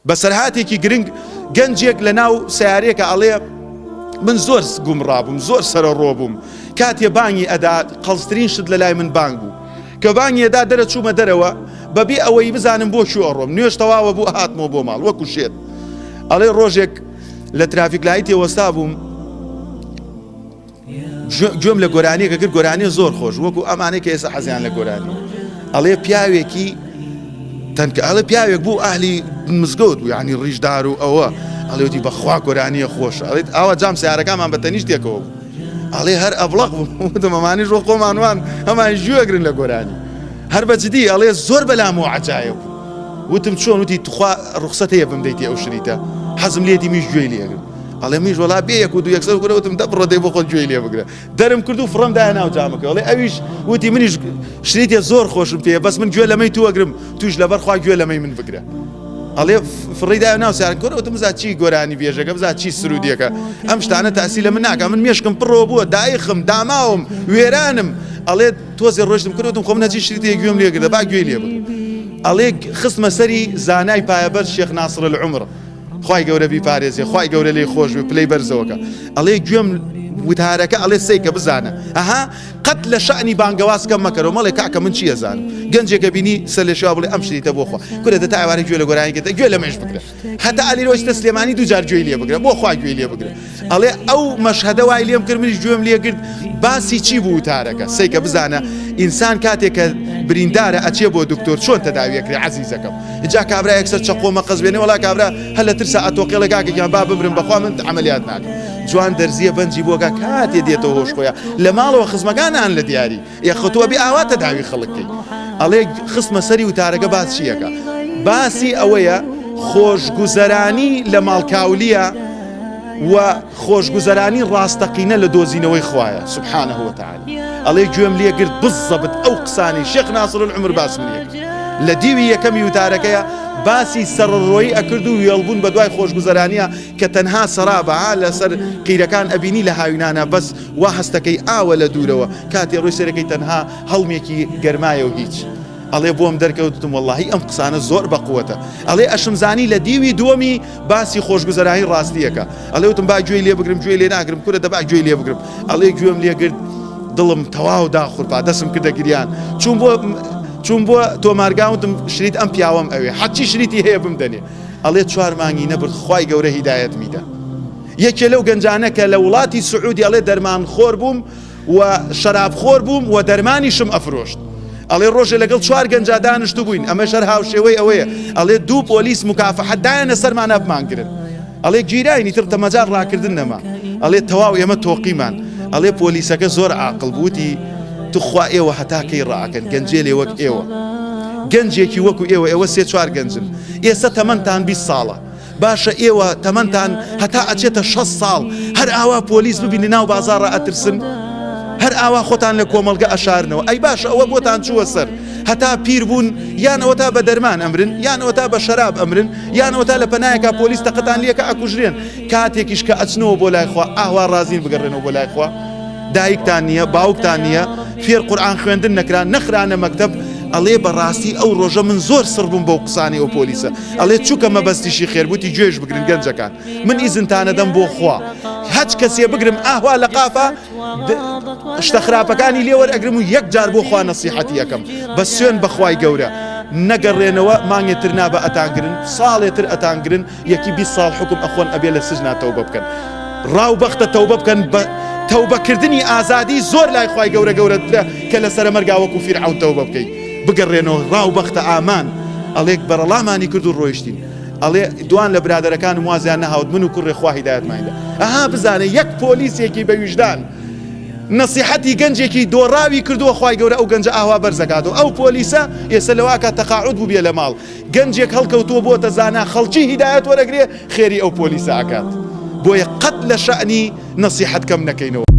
بەسەرهاتێکی گرنگ گەنجێک لە ناو سیارەیەکە ئەڵێ من زۆر گومڕابووم زۆر سەرەڕۆ بووم کاتێ بانگی ئەدا قەڵزترین شت لە لای من بانگ بوو کە بانگی ئەدا دەرەچوومە دەرەوە بەبێ ئەوەی بزانم بۆ چی ئەڕۆم نوێژ تەواوە بوو هاتمەوە بۆ ماڵ وەکو شێت ئەڵێ ڕۆژێک لە ترافیک لایتی وەستا بووم گوێم لە گۆرانیەکە کرد گۆرانی زۆر خۆش وەکو ئەمانەی کە ئێستا حەزیان لە گۆرانی ئەڵێ پیاوێکی تەنکە ئەڵێ پیاوێک بوو ئاهلی مزگەوت بوو یعنی ڕیژدار و ئەوە ئەڵێوتی بەخوا گۆرانیە خۆشە ئەڵێت ئاوا جام سیارەکانمان بە تەنیشت تێکەوە بوو ئەڵێ هەر ئەبڵق بوو وتم ئەمانیش وە خۆمانوان هەمان گوێگرن لە گۆرانی هەر بەجددی ئەڵێ زۆر بەلامەوە عەجایب بوو وتم چۆن وتی توخوا ڕوخسەت هەیە بمدەیتی ئەو شریتە حەزم لێتی میش گوێی لێگرم ئەڵێ میش وەڵا بێ یەک و دوو یەکسەر وتم دەبڕە دەی بۆ خۆت گوێی لێ بگرە دەرم کرد و فڕم دایە ناو جامەکە ئەڵێ ئەویش وتی منیش شریتێ زۆر خۆشم پێیە بەس من گوێ لەمەی تو وەگرم توش لەبەر خوا گوێ لەمەی من بگرە ئەڵێ فڕی دایە ناو سیارەکە وتم بزات چی گۆرانی بێژەکە بزات چی سرودیەکە ئەم شتانە تاسی لە من ناکە من مێشکم پڕەوە بووە دایخم داماوم وێرانم ئەڵێ تۆزێ ڕۆژتم کردوتم خۆم نەچی شریتێ گوێم لێگرە با گوێی لێ بگرم ئەڵێ خستمە سەری زانای پایەبەر شێخ ناسر العومر خوای گەورە بیپارێزێ خوای گەورە لێی خۆش بێ پلەی بەرزەوەکە ئەڵێ گوێم وتارەکە ئەڵێ سەیکە بزانە ئەها قەت لە شەعنی بانگەواز کەم مەکەرەوە مەڵێ کاکە من چییە زانم گەنجێکە بینی سەر لێ شێوا بڵێ ئەم شریتە بۆ خوا کورە دەتا ئەوارە گوێ لە گۆرانیکێتە گوێ لەمەش بگرە هەتا عەلی ڕۆیشتە سلێمانی دووجار گوێی لێ بگرە بۆ خوا گوێی لێ بگرە ئەڵێ ئەو مەشهەدە وای لێم کرد منیش گوێم لێ کرد باسی چی بوو وتارەکە سەیکە بزانە ئینسان کاتێک کە بریندارە ئەچێ بۆ دکتۆر چۆن تەداویەکرێ عەزیزەکەم جا کابرا یەکسەر چەقۆ مەقەز بێنێ وەڵا کابرا هەر لە ترسە ئەتۆقێڵە کاکێکیان با ببرم بەخوا من عەمەلیات ناکەم جوان دەرزیە بەنجی بۆگا کاتێ دێتەوە هۆش خۆیان لە ماڵەوە خزمەکانان لە دیاری یەخەتووە بێ ئاوا تەداوی خەڵکەی ئەڵێ خستمە سەری وتارەکە باس چیەکە باسی ئەوەیە خۆشگوزەرانی لە ماڵکاولیە و خۆشگوزەرانی ڕاستەقینە لە دۆزینەوەی خوایە سبحانه وتعالى ئەڵێ گوێم لێگرت بزەبت ئەو قسانی شێخ ناسر العومر باسم لێکرد لە دیوی یەکەمی وتارەکەیە باسی سەرڕۆیی ئەکرد و وێڵبوون بە دوای خۆشگوزەرانیە کە تەنها سەرابە لەسەر قیرەکان ئەبینی لە هاوینانە بەس وا هەستەکەی ئاوە لە دوورەوە کاتێ ڕۆی سەرەکەی تەنها هەڵمێکی گەرمایە و هیچ ئەڵێ بۆم دەرکەوتم وەڵڵاهی ئەم قسانە زۆر بەقووەتە ئەڵێ ئەشمزانی لە دیوی دووەمی باسی خۆشگوزەرانی ڕاستیەکە ئەڵێ وتم با گوێی لێ بگرم گوێی لێ ناگرم کورە دەبا گوێی لێ بگرم ئەڵێ گوێم لێگرت دڵم تەواو داخورپا دەسم کردە گریان چوون بۆ تۆمارگاوتم شریت ئەم پیاوەم ئەوێ حەچی شریتی هەیە بمدەنێ ئەڵێ 4 مانگی نەبرد خوای گەورە هیدایەت میدە یەکێ لەو گەنجانە کە لە وڵاتی سعودی ئەڵێ دەرمان خۆر بووم و شەراب خۆر بووم و دەرمانیشم ئەفرۆشت ئەڵێ ڕۆژێ لەگەڵ 4 گەنجا دانیشتو بووین ئەمە شەر هاوشێوەی ئەوەیە ئەڵێ 2 پۆلیس مکافحەت دایەنە سەرمانە بمانگرن ئەڵێ گیرایینی تر تەمەجار ڕاکردن نەما ئەڵێ تەواو ئێمە تۆقیمان ئەڵێ پۆلیسەکە زۆر عاقڵ بووتی توخوا ئێوە هەتاکەی ڕاکەن گەنجێ لێ وەک ئێوە گەنجێکی وەکو ئێوە 3-4 گەنجن ئێستا تەمەنتان 20 ساڵە باشە ئێوە تەمەنتان هەتا ئەچێتە 6 ساڵ هەر ئاوا پۆلیس ببینی ناو بازاڕە ئەترسن هەر ئاوا خۆتان لە کۆمەلگە ئەشارنەوە ئەی باشە ئەوە بۆتان چووە سەر هەتا پیر بوون یانەوە تا بە دەرمان ئەمرن یانەوە تا بە شەراب ئەمرن یانەوە تا لە پەنایەکە پۆلیس تەقەتان لێکە ئەکوژرێن کاتێکیش کە ئەچنەوە بۆ لای خوا ئاوا ڕازین بگەڕێنەوە بۆ لای خوا دایکتان نییە باوکتان نییە فێر قورئان خوێندن نەکران نەخرانە مەکتەب ئەڵێ بەڕاستی ئەو ڕۆژە من زۆر سڕ بووم بەو قسانی ئەو پۆلیسە ئەڵێ چووکە مەبەستیشی خێربووتی گوێش بگرن گەنجەکان من ئیزنتانە دەم بۆ خوا هەچ کەسێ بگرم ئاوا لە قافە شتە خراپەکانی لێ وەرئەگرم و یەک جار بۆ خوا نەسیحەتی یەکەم بە سوێن بەخوای گەورە نەگەڕێنەوە مانگێتر نابە ئەتانگرن ساڵێتر ئەتانگرن یەکی 20 ساڵ حکم ئەخۆن ئەبێ لە سژنا تەوبە بکەن ڕاو بەختە تەوبە بکەن تەوبەکردنی ئازادی زۆر لای خوای گەورە گەورەترە کە لە سەرە مەرگا وەکو فیرعەون تەوبە بکەیت بگەڕێنەوە ڕاو بەختە ئامان ئەڵێک بەرەڵامانی کرد و ڕۆیشتین ئەڵێ دوان لە برادەرەکانم وازیان نەهاوت من و کوڕێ خوا هیدایەتمانیدا ئەها بزانە یەک پۆلیسێکی بە ویژدان نەسیحەتی گەنجێکی دۆڕاوی کردووە خوای گەورە ئەو گەنجە ئاوا بەرزەکاتەوە ئەو پۆلیسە ئێستا لەواکە تەقاعود بوو بێ لە ماڵ گەنجێک هەڵکەوتووە بۆتە زانا خەڵکی هیدایەت وەرەگرێ خێری ئەو پۆلیسە ئاکات بۆیە قەت لە شەعنی نەسیحەت کەم نەکەینەوە